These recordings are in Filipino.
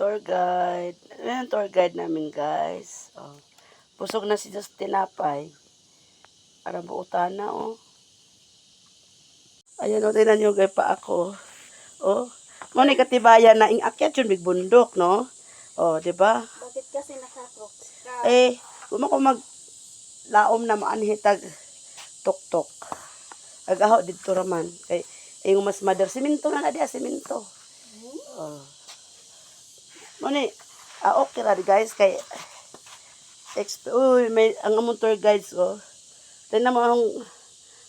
Tour guide. Ayan, tour guide namin, guys. Oh. Pusog na si Just tinapay. Para buutan na, oh. Ayan, o, tinan nyo, guys, pa ako. Oh. Muna katibayan na ing akyat yun, big bundok, no? Oh, di ba? Bakit kasi nakakroks ka? Eh, kung ako maglaom na maanhitag tok-tok. Agaho dito raman. Kay, yung mas mother, siminto na na diya, siminto. Oh. Muna, okay ra, guys, kay, uy, may, ang among tour guides, oh. Tignan mo ang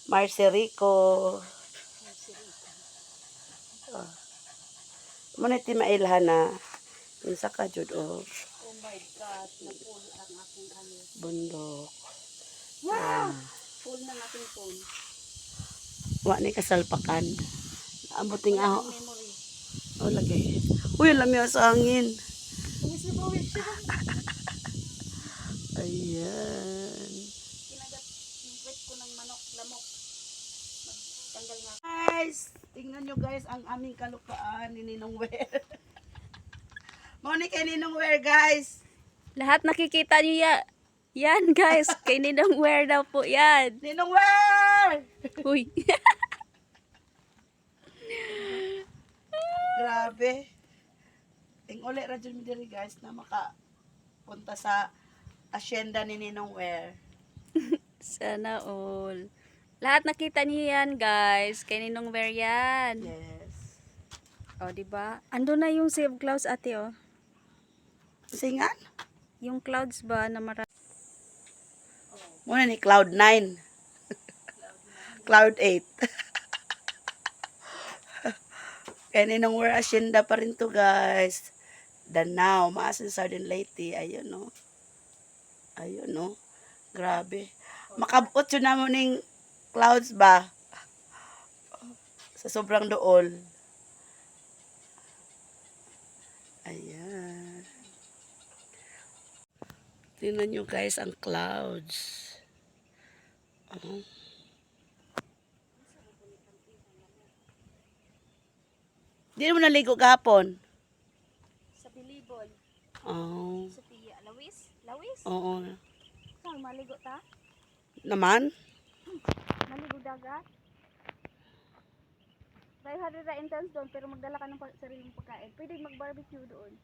Marcerico. Oh. Muna ti mailhan na. Yung sa kajud, oh. Oh my God, na-full ang aking ano. Bundok. Wow! Full ng aking phone. Wa ni kasalpakan. Ambuting Wala aho. ng memory. Oh, lagay. Uy, lamyaw sa hangin. Buwis na buwis siya. Ayan. Kinagat yung kwet ko ng manok, lamok. Magtanggal nga. Guys, tingnan nyo guys ang aming kalukaan ni Ninong Wer. Moni kay Ninong Wer, guys. Lahat nakikita niyo yan guys. Kay Ninong Wear daw po yan. Ninong Wer! Uy. Grabe. Ting uli ra jud mi diri guys na makapunta sa asyenda ni Ninong Wer. Sana all. Lahat nakita niyo yan guys. Kay Ninong Wear yan. Yes. O, diba? Ando na yung save clouds ate oh. Singan? Yung clouds ba na marami. Muna ni Cloud 9. Cloud 8. Kaya Ninong Wer asyenda pa rin to guys. Danao, maasin Sardin Leyte. Ayun no. Ayun no. Grabe. Makabot yun na mo ning clouds ba? Sa sobrang dool. Ayan. Tingnan nyo guys ang clouds. Oh. Di mo naligo gahapon? Sa Bilibol. Oh. Sophia. Lawis? Lawis? Oo. Saan maligo ta? Naman? Maligo dagat? Dahil hari ra intense doon pero magdala ka ng sariling pagkain. Pwede mag-barbecue doon.